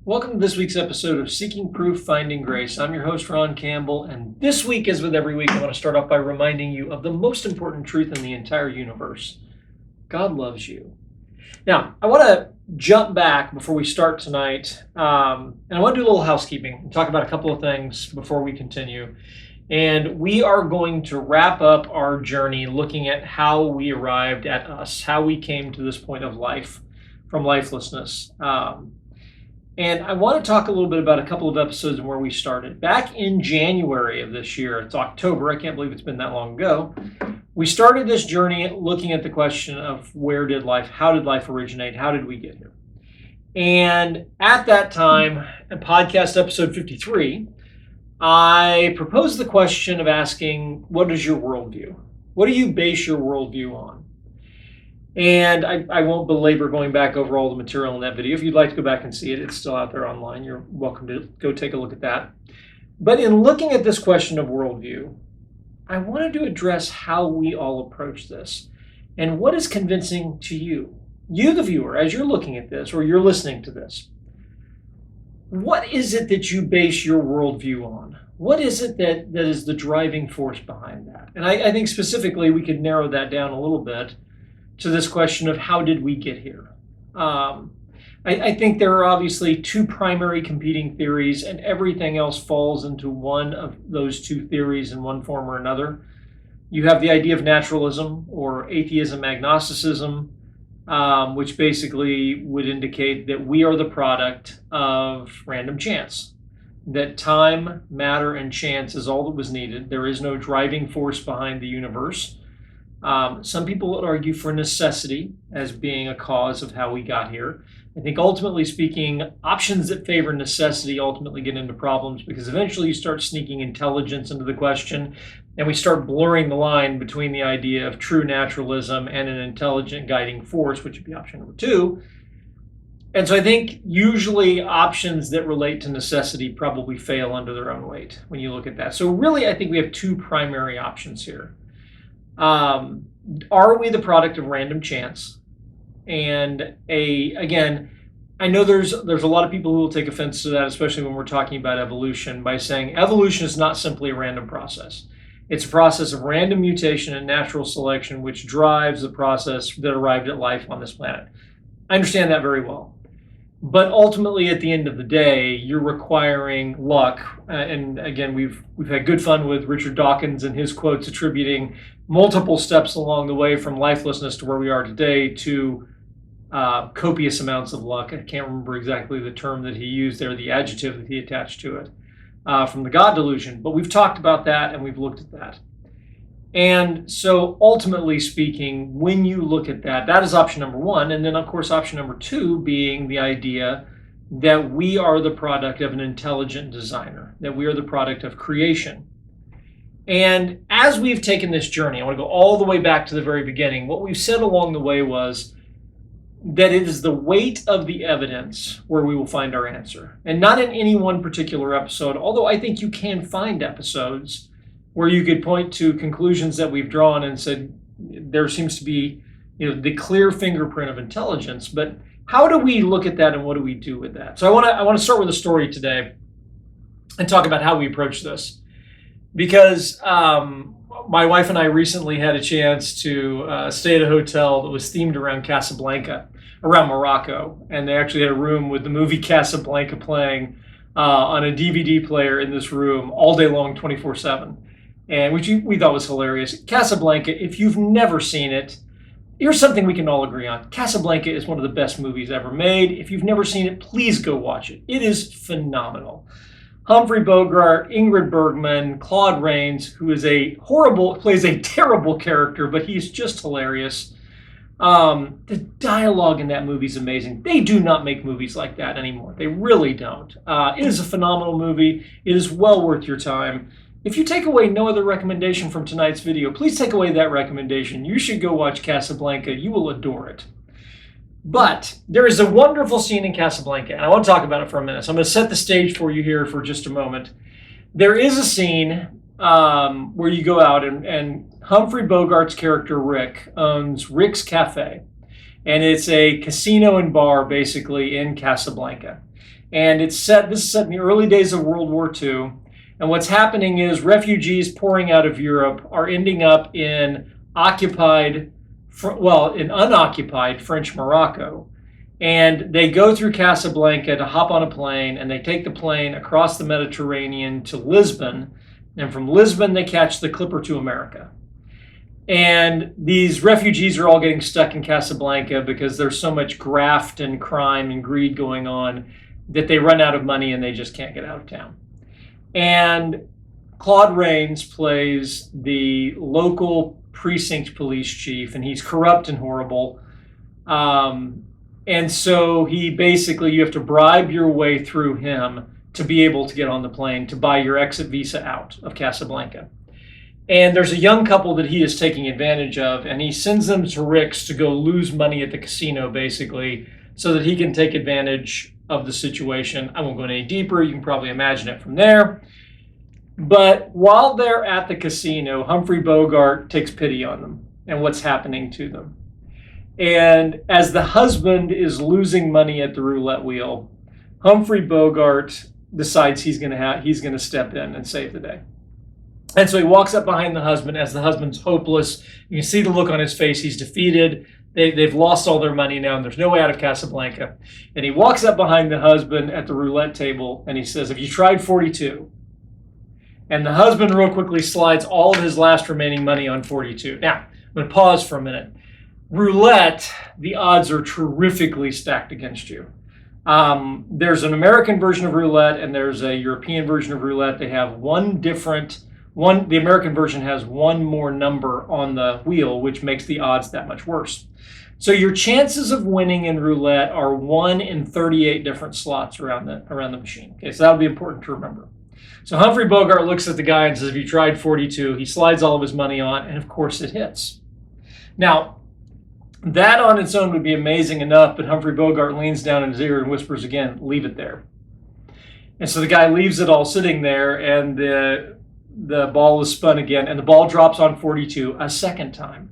Welcome to this week's episode of Seeking Proof, Finding Grace. I'm your host, Ron Campbell, and this week, as with every week, I want to start off by reminding you of the most important truth in the entire universe. God loves you. Now, I want to jump back before we start tonight, and I want to do a little housekeeping and talk about a couple of things before we continue. And we are going to wrap up our journey looking at how we arrived at us, how we came to this point of life from lifelessness. And I want to talk a little bit about a couple of episodes and where we started. Back in January of this year, it's October, I can't believe it's been that long ago, we started this journey looking at the question of how did life originate, how did we get here? And at that time, in podcast episode 53, I proposed the question of asking, what is your worldview? What do you base your worldview on? And I won't belabor going back over all the material in that video. If you'd like to go back and see it, it's still out there online. You're welcome to go take a look at that. But in looking at this question of worldview, I wanted to address how we all approach this and what is convincing to you, the viewer, as you're looking at this or you're listening to this. What is it that you base your worldview on? What is it that is the driving force behind that? And I think specifically we could narrow that down a little bit to this question of how did we get here? I think there are obviously two primary competing theories, and everything else falls into one of those two theories in one form or another. You have the idea of naturalism or atheism, agnosticism, which basically would indicate that we are the product of random chance, that time, matter, and chance is all that was needed. There is no driving force behind the universe. Some people would argue for necessity as being a cause of how we got here. I think ultimately speaking, options that favor necessity ultimately get into problems because eventually you start sneaking intelligence into the question and we start blurring the line between the idea of true naturalism and an intelligent guiding force, which would be option number two. And so I think usually options that relate to necessity probably fail under their own weight when you look at that. So really, I think we have two primary options here. Are we the product of random chance? And again, I know there's a lot of people who will take offense to that, especially when we're talking about evolution, by saying evolution is not simply a random process. It's a process of random mutation and natural selection, which drives the process that arrived at life on this planet. I understand that very well. But ultimately, at the end of the day, you're requiring luck. And again, we've had good fun with Richard Dawkins and his quotes attributing multiple steps along the way from lifelessness to where we are today to copious amounts of luck. I can't remember exactly the term that he used there, the adjective that he attached to it, from the God delusion. But we've talked about that and we've looked at that. And so ultimately speaking, when you look at that, that is option number one. And then, of course, option number two being the idea that we are the product of an intelligent designer, that we are the product of creation. And as we've taken this journey, I want to go all the way back to the very beginning. What we've said along the way was that it is the weight of the evidence where we will find our answer. And not in any one particular episode, although I think you can find episodes where you could point to conclusions that we've drawn and said there seems to be, the clear fingerprint of intelligence. But how do we look at that and what do we do with that? So I want to start with a story today and talk about how we approach this, because my wife and I recently had a chance to stay at a hotel that was themed around Casablanca, around Morocco, and they actually had a room with the movie Casablanca playing on a DVD player in this room all day long, 24/7. And which we thought was hilarious. Casablanca, if you've never seen it, here's something we can all agree on. Casablanca is one of the best movies ever made. If you've never seen it, please go watch it. It is phenomenal. Humphrey Bogart, Ingrid Bergman, Claude Rains, who is plays a terrible character, but he's just hilarious. The dialogue in that movie is amazing. They do not make movies like that anymore. They really don't. It is a phenomenal movie. It is well worth your time. If you take away no other recommendation from tonight's video, please take away that recommendation. You should go watch Casablanca. You will adore it. But there is a wonderful scene in Casablanca, and I want to talk about it for a minute. So I'm going to set the stage for you here for just a moment. There is a scene where you go out, and Humphrey Bogart's character, Rick, owns Rick's Cafe. And it's a casino and bar, basically, in Casablanca. And this is set in the early days of World War II. And what's happening is refugees pouring out of Europe are ending up in unoccupied French Morocco. And they go through Casablanca to hop on a plane, and they take the plane across the Mediterranean to Lisbon. And from Lisbon, they catch the Clipper to America. And these refugees are all getting stuck in Casablanca because there's so much graft and crime and greed going on that they run out of money and they just can't get out of town. And Claude Rains plays the local precinct police chief, and he's corrupt and horrible. And so you have to bribe your way through him to be able to get on the plane to buy your exit visa out of Casablanca. And there's a young couple that he is taking advantage of, and he sends them to Rick's to go lose money at the casino, basically, so that he can take advantage of the situation. I won't go any deeper. You can probably imagine it from there. But while they're at the casino, Humphrey Bogart takes pity on them and what's happening to them. And as the husband is losing money at the roulette wheel, Humphrey Bogart decides he's going to step in and save the day. And so he walks up behind the husband as the husband's hopeless. You can see the look on his face. He's defeated. They've lost all their money now, and there's no way out of Casablanca. And he walks up behind the husband at the roulette table, and he says, "Have you tried 42?" And the husband real quickly slides all of his last remaining money on 42. Now, I'm going to pause for a minute. Roulette, the odds are terrifically stacked against you. There's an American version of roulette, and there's a European version of roulette. They have the American version has one more number on the wheel, which makes the odds that much worse. So your chances of winning in roulette are 1 in 38 different slots around the machine. Okay, so that'll be important to remember. So Humphrey Bogart looks at the guy and says, "Have you tried 42?" He slides all of his money on, and of course it hits. Now, that on its own would be amazing enough, but Humphrey Bogart leans down in his ear and whispers again, "Leave it there." And so the guy leaves it all sitting there, and the ball is spun again, and the ball drops on 42 a second time.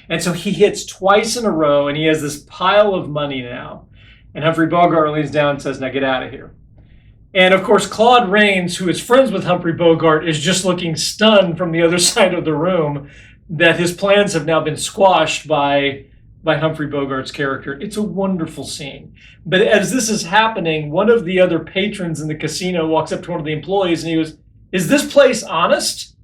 And so he hits twice in a row, and he has this pile of money now. And Humphrey Bogart leans down and says, "Now get out of here." And of course, Claude Rains, who is friends with Humphrey Bogart, is just looking stunned from the other side of the room that his plans have now been squashed by Humphrey Bogart's character. It's a wonderful scene. But as this is happening, one of the other patrons in the casino walks up to one of the employees and he goes, "Is this place honest?"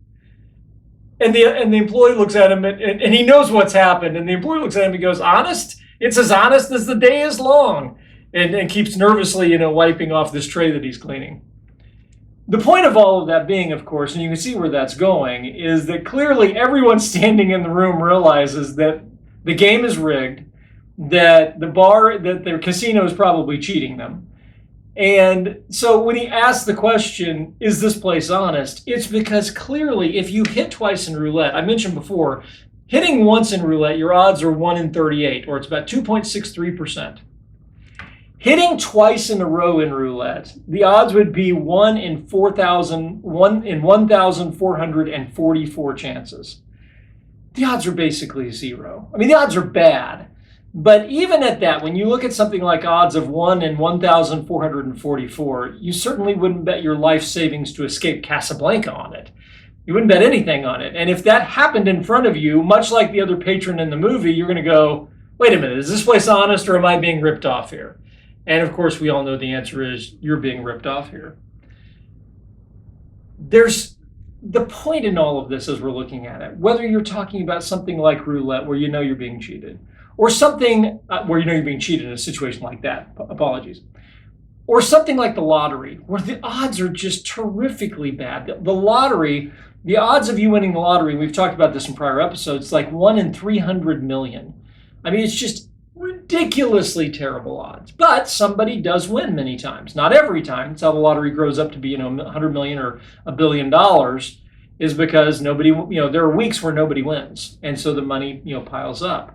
And the employee looks at him and he knows what's happened. And the employee looks at him and goes, "Honest? It's as honest as the day is long." And keeps nervously, wiping off this tray that he's cleaning. The point of all of that being, of course, and you can see where that's going, is that clearly everyone standing in the room realizes that the game is rigged, that the casino is probably cheating them. And so when he asks the question, "Is this place honest?" it's because clearly if you hit twice in roulette, I mentioned before, hitting once in roulette, your odds are 1 in 38, or it's about 2.63%. Hitting twice in a row in roulette, the odds would be 1 in 1,444 chances. The odds are basically zero. I mean, the odds are bad. But even at that, when you look at something like odds of 1 in 1,444, you certainly wouldn't bet your life savings to escape Casablanca on it. You wouldn't bet anything on it. And if that happened in front of you, much like the other patron in the movie, you're going to go, "Wait a minute, is this place honest or am I being ripped off here?" And of course, we all know the answer is you're being ripped off here. There's the point in all of this as we're looking at it, whether you're talking about something like roulette where you know you're being cheated, or something where you know you're being cheated in a situation like that, apologies, or something like the lottery where the odds are just terrifically bad. The lottery, the odds of you winning the lottery, we've talked about this in prior episodes, like 1 in 300 million. I mean, it's just ridiculously terrible odds, but somebody does win many times. Not every time. It's how the lottery grows up to be, 100 million or $1 billion, is because nobody, there are weeks where nobody wins, and so the money, piles up.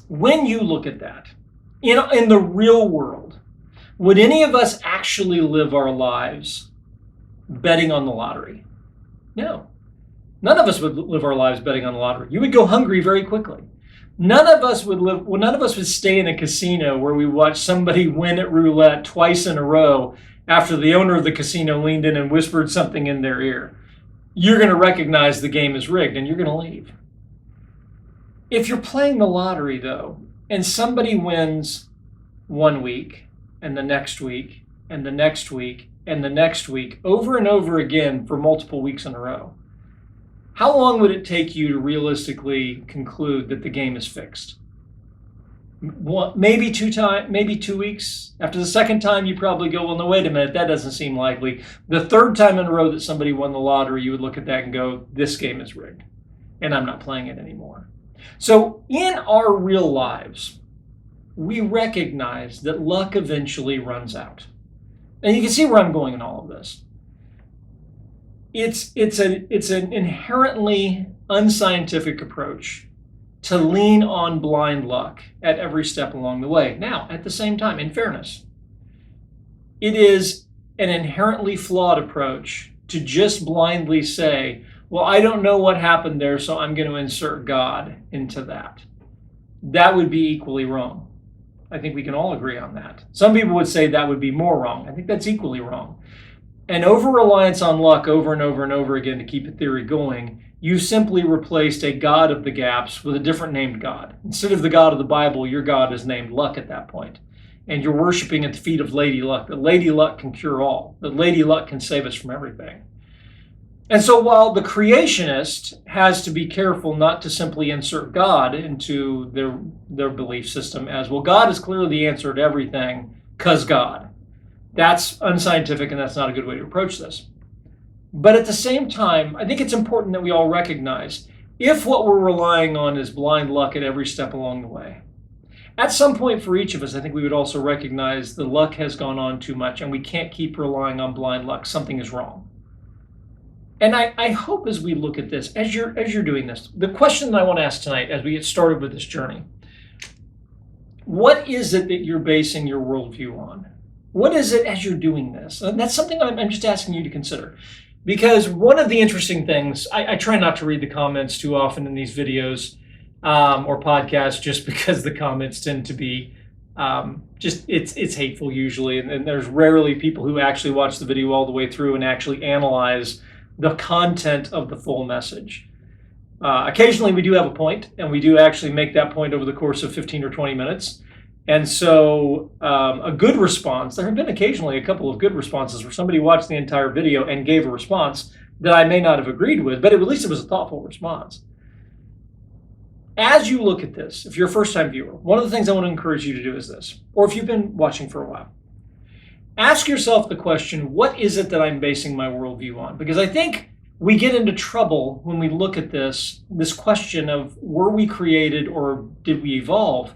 When you look at that, in the real world, would any of us actually live our lives betting on the lottery? No. None of us would live our lives betting on the lottery. You would go hungry very quickly. None of us would live, well, none of us would stay in a casino where we watch somebody win at roulette twice in a row after the owner of the casino leaned in and whispered something in their ear. You're going to recognize the game is rigged and you're going to leave. If you're playing the lottery, though, and somebody wins 1 week and the next week and the next week and the next week over and over again for multiple weeks in a row, how long would it take you to realistically conclude that the game is fixed? Maybe 2 weeks. After the second time, you probably go, well, no, wait a minute, that doesn't seem likely. The third time in a row that somebody won the lottery, you would look at that and go, this game is rigged, and I'm not playing it anymore. So in our real lives, we recognize that luck eventually runs out. And you can see where I'm going in all of this. It's an inherently unscientific approach to lean on blind luck at every step along the way. Now, at the same time, in fairness, it is an inherently flawed approach to just blindly say, well, I don't know what happened there, so I'm going to insert God into that. That would be equally wrong. I think we can all agree on that. Some people would say that would be more wrong. I think that's equally wrong. An over-reliance on luck over and over and over again to keep a theory going, you simply replaced a God of the gaps with a different named God. Instead of the God of the Bible, your God is named Luck at that point. And you're worshiping at the feet of Lady Luck. That Lady Luck can cure all. That Lady Luck can save us from everything. And so while the creationist has to be careful not to simply insert God into their belief system as, well, God is clearly the answer to everything because God. That's unscientific and that's not a good way to approach this. But at the same time, I think it's important that we all recognize if what we're relying on is blind luck at every step along the way, at some point for each of us, I think we would also recognize the luck has gone on too much and we can't keep relying on blind luck. Something is wrong. And I hope as we look at this, as you're doing this, the question that I want to ask tonight as we get started with this journey, what is it that you're basing your worldview on? What is it as you're doing this? And that's something I'm just asking you to consider. Because one of the interesting things, I try not to read the comments too often in these videos or podcasts just because the comments tend to be it's hateful usually. And there's rarely people who actually watch the video all the way through and actually analyze the content of the full message. Occasionally we do have a point, and we do actually make that point over the course of 15 or 20 minutes. And so a good response, there have been occasionally a couple of good responses where somebody watched the entire video and gave a response that I may not have agreed with, but at least it was a thoughtful response. As you look at this, if you're a first-time viewer, one of the things I want to encourage you to do is this, or if you've been watching for a while, ask yourself the question, what is it that I'm basing my worldview on? Because I think we get into trouble when we look at this question of were we created or did we evolve?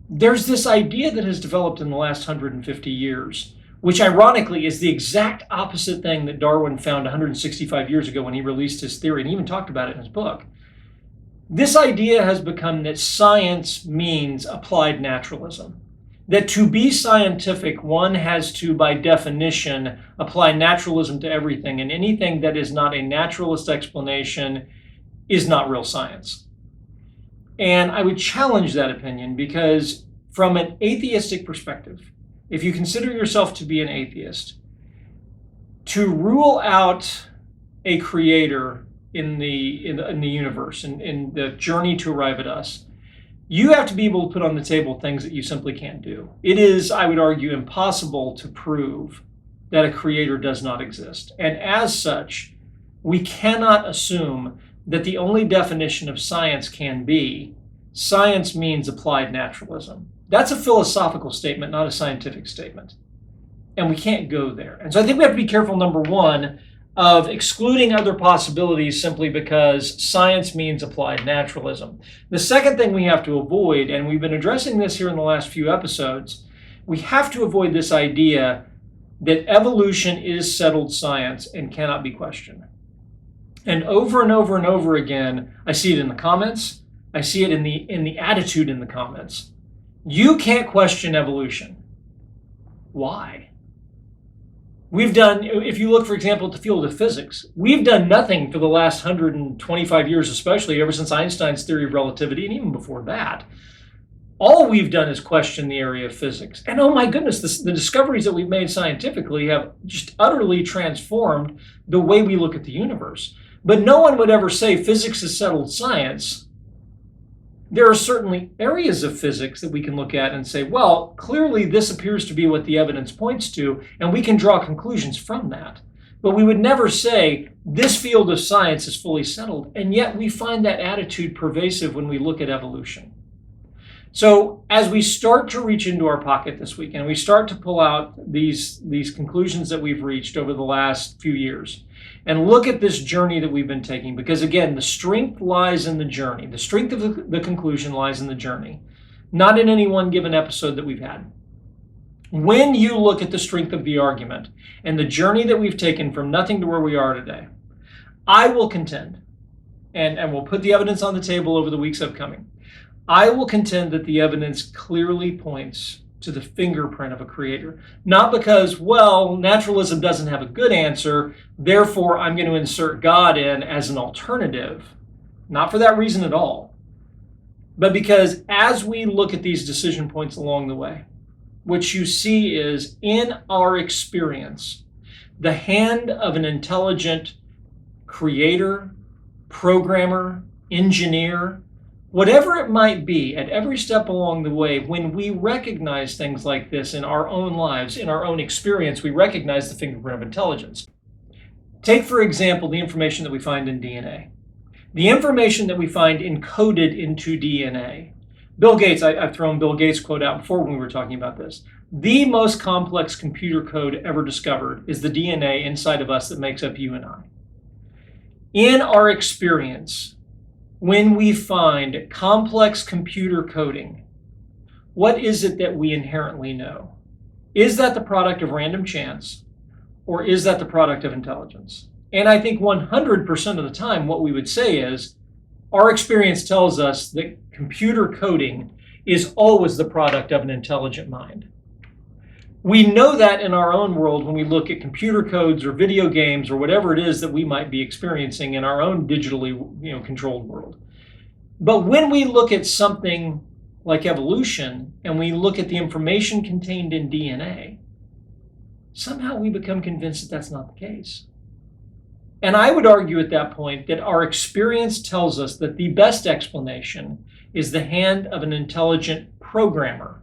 There's this idea that has developed in the last 150 years, which ironically is the exact opposite thing that Darwin found 165 years ago when he released his theory and even talked about it in his book. This idea has become that science means applied naturalism. That to be scientific, one has to, by definition, apply naturalism to everything, and anything that is not a naturalist explanation is not real science. And I would challenge that opinion because from an atheistic perspective, if you consider yourself to be an atheist, to rule out a creator in the universe, in the journey to arrive at us, you have to be able to put on the table things that you simply can't do. It is, I would argue, impossible to prove that a creator does not exist. And as such, we cannot assume that the only definition of science can be science means applied naturalism. That's a philosophical statement, not a scientific statement. And we can't go there. And so I think we have to be careful, number one, of excluding other possibilities simply because science means applied naturalism. The second thing we have to avoid, and we've been addressing this here in the last few episodes, we have to avoid this idea that evolution is settled science and cannot be questioned. And over and over and over again, I see it in the comments, I see it in the attitude in the comments. You can't question evolution. Why? We've done, if you look, for example, at the field of physics, we've done nothing for the last 125 years, especially ever since Einstein's theory of relativity, and even before that. All we've done is question the area of physics. And oh my goodness, the discoveries that we've made scientifically have just utterly transformed the way we look at the universe. But no one would ever say physics is settled science. There are certainly areas of physics that we can look at and say, well, clearly this appears to be what the evidence points to, and we can draw conclusions from that. But we would never say this field of science is fully settled, and yet we find that attitude pervasive when we look at evolution. So as we start to reach into our pocket this week and we start to pull out these conclusions that we've reached over the last few years and look at this journey that we've been taking, because again, the strength lies in the journey. The strength of the conclusion lies in the journey, not in any one given episode that we've had. When you look at the strength of the argument and the journey that we've taken from nothing to where we are today, I will contend, and we'll put the evidence on the table over the weeks upcoming, I will contend that the evidence clearly points to the fingerprint of a creator. Not because, well, naturalism doesn't have a good answer, therefore I'm going to insert God in as an alternative. Not for that reason at all. But because as we look at these decision points along the way, what you see is, in our experience, the hand of an intelligent creator, programmer, engineer, whatever it might be, at every step along the way, when we recognize things like this in our own lives, in our own experience, we recognize the fingerprint of intelligence. Take, for example, the information that we find in DNA. The information that we find encoded into DNA. Bill Gates, I've thrown Bill Gates' quote out before when we were talking about this. The most complex computer code ever discovered is the DNA inside of us that makes up you and I. In our experience, when we find complex computer coding, what is it that we inherently know? Is that the product of random chance, or is that the product of intelligence? And I think 100% of the time what we would say is, our experience tells us that computer coding is always the product of an intelligent mind. We know that in our own world when we look at computer codes or video games or whatever it is that we might be experiencing in our own digitally, controlled world. But when we look at something like evolution and we look at the information contained in DNA, somehow we become convinced that that's not the case. And I would argue at that point that our experience tells us that the best explanation is the hand of an intelligent programmer.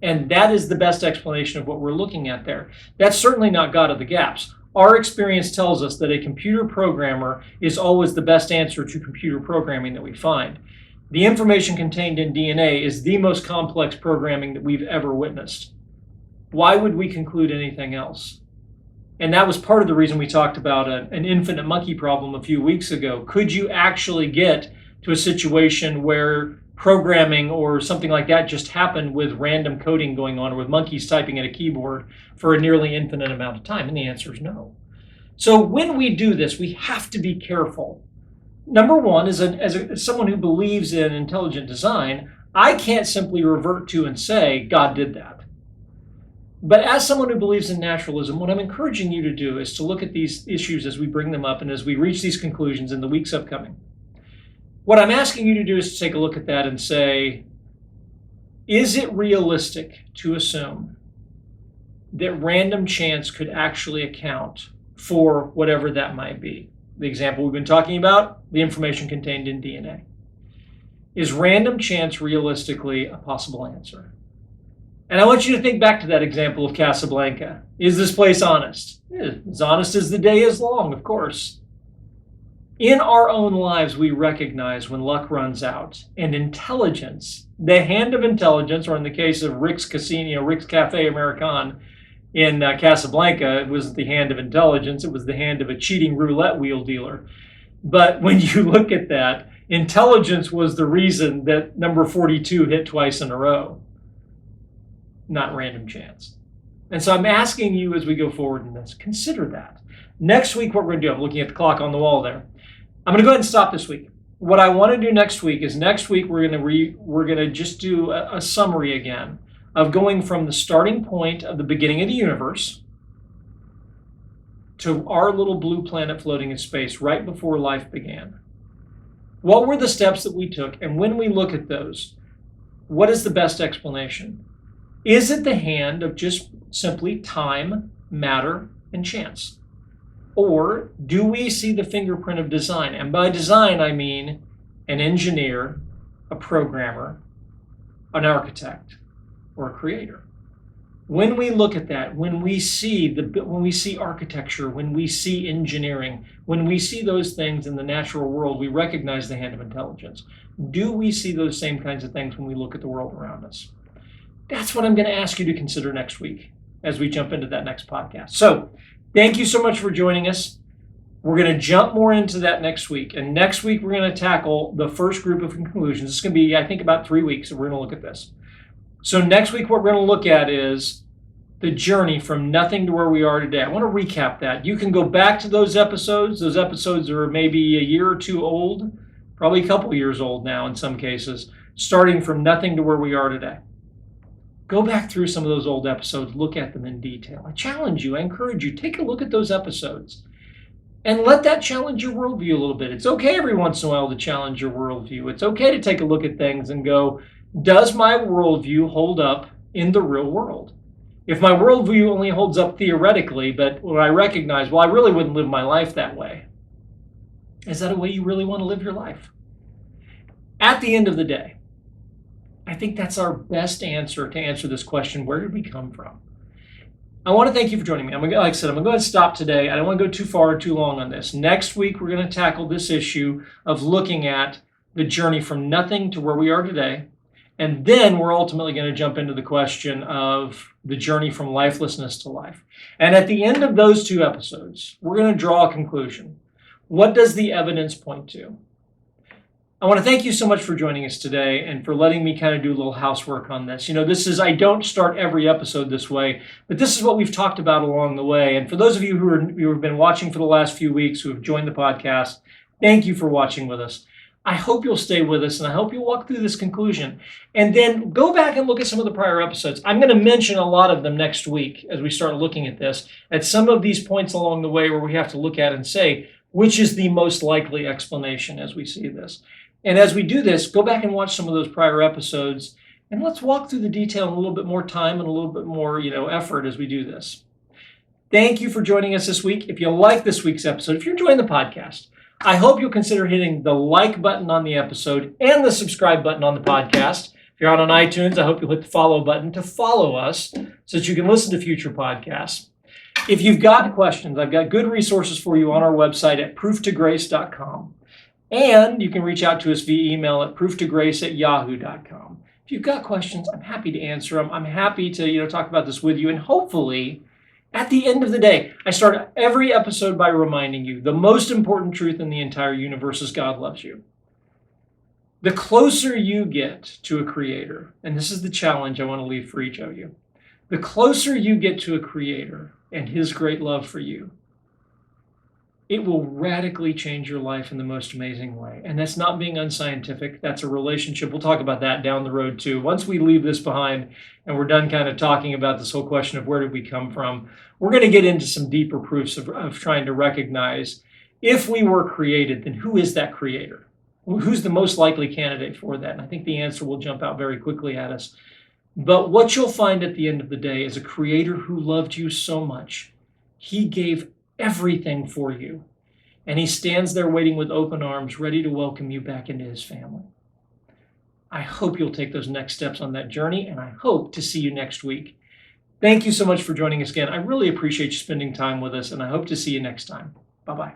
And that is the best explanation of what we're looking at there. That's certainly not God of the gaps. Our experience tells us that a computer programmer is always the best answer to computer programming that we find. The information contained in DNA is the most complex programming that we've ever witnessed. Why would we conclude anything else? And that was part of the reason we talked about an infinite monkey problem a few weeks ago. Could you actually get to a situation where programming or something like that just happened with random coding going on, or with monkeys typing at a keyboard for a nearly infinite amount of time? And the answer is no. So when we do this, we have to be careful. Number one, as someone who believes in intelligent design, I can't simply revert to and say, God did that. But as someone who believes in naturalism, what I'm encouraging you to do is to look at these issues as we bring them up and as we reach these conclusions in the weeks upcoming. What I'm asking you to do is to take a look at that and say, is it realistic to assume that random chance could actually account for whatever that might be? The example we've been talking about, the information contained in DNA. Is random chance realistically a possible answer? And I want you to think back to that example of Casablanca. Is this place honest? As honest as the day is long, of course. In our own lives, we recognize when luck runs out, and intelligence, the hand of intelligence, or in the case of Rick's Casino, Rick's Cafe American in Casablanca, it wasn't the hand of intelligence, it was the hand of a cheating roulette wheel dealer. But when you look at that, intelligence was the reason that number 42 hit twice in a row, not random chance. And so I'm asking you as we go forward in this, consider that. Next week, what we're going to do, I'm looking at the clock on the wall there. I'm going to go ahead and stop this week. What I want to do next week is we're going to just do a summary again of going from the starting point of the beginning of the universe to our little blue planet floating in space right before life began? What were the steps that we took? And when we look at those, what is the best explanation? Is it the hand of just simply time, matter, and chance? Or do we see the fingerprint of design? And by design, I mean an engineer, a programmer, an architect, or a creator. When we look at that, when we see architecture, when we see engineering, when we see those things in the natural world, we recognize the hand of intelligence. Do we see those same kinds of things when we look at the world around us? That's what I'm going to ask you to consider next week as we jump into that next podcast. So thank you so much for joining us. We're going to jump more into that next week. And next week, we're going to tackle the first group of conclusions. It's going to be, I think, about 3 weeks that we're going to look at this. So next week, what we're going to look at is the journey from nothing to where we are today. I want to recap that. You can go back to those episodes. Those episodes are maybe a year or two old, probably a couple years old now in some cases, starting from nothing to where we are today. Go back through some of those old episodes, look at them in detail. I challenge you, I encourage you, take a look at those episodes and let that challenge your worldview a little bit. It's okay every once in a while to challenge your worldview. It's okay to take a look at things and go, does my worldview hold up in the real world? If my worldview only holds up theoretically, but when I recognize, well, I really wouldn't live my life that way, is that a way you really want to live your life? At the end of the day, I think that's our best answer to answer this question, where did we come from? I want to thank you for joining me. Like I said, I'm going to go ahead and stop today. I don't want to go too far or too long on this. Next week, we're going to tackle this issue of looking at the journey from nothing to where we are today. And then we're ultimately going to jump into the question of the journey from lifelessness to life. And at the end of those 2 episodes, we're going to draw a conclusion. What does the evidence point to? I want to thank you so much for joining us today and for letting me kind of do a little housework on this. I don't start every episode this way, but this is what we've talked about along the way. And for those of you who have been watching for the last few weeks, who have joined the podcast, thank you for watching with us. I hope you'll stay with us, and I hope you'll walk through this conclusion. And then go back and look at some of the prior episodes. I'm going to mention a lot of them next week as we start looking at this, at some of these points along the way where we have to look at and say, which is the most likely explanation as we see this. And as we do this, go back and watch some of those prior episodes, and let's walk through the detail in a little bit more time and a little bit more, effort as we do this. Thank you for joining us this week. If you like this week's episode, if you're enjoying the podcast, I hope you'll consider hitting the like button on the episode and the subscribe button on the podcast. If you're out on iTunes, I hope you'll hit the follow button to follow us so that you can listen to future podcasts. If you've got questions, I've got good resources for you on our website at prooftograce.com. And you can reach out to us via email at prooftograce@yahoo.com. If you've got questions, I'm happy to answer them. I'm happy to talk about this with you. And hopefully, at the end of the day, I start every episode by reminding you the most important truth in the entire universe is God loves you. The closer you get to a creator, and this is the challenge I want to leave for each of you, the closer you get to a creator and his great love for you, it will radically change your life in the most amazing way. And that's not being unscientific. That's a relationship. We'll talk about that down the road too. Once we leave this behind and we're done kind of talking about this whole question of where did we come from, we're going to get into some deeper proofs of trying to recognize if we were created, then who is that creator? Who's the most likely candidate for that? And I think the answer will jump out very quickly at us. But what you'll find at the end of the day is a creator who loved you so much. He gave everything for you. And he stands there waiting with open arms, ready to welcome you back into his family. I hope you'll take those next steps on that journey, and I hope to see you next week. Thank you so much for joining us again. I really appreciate you spending time with us, and I hope to see you next time. Bye-bye.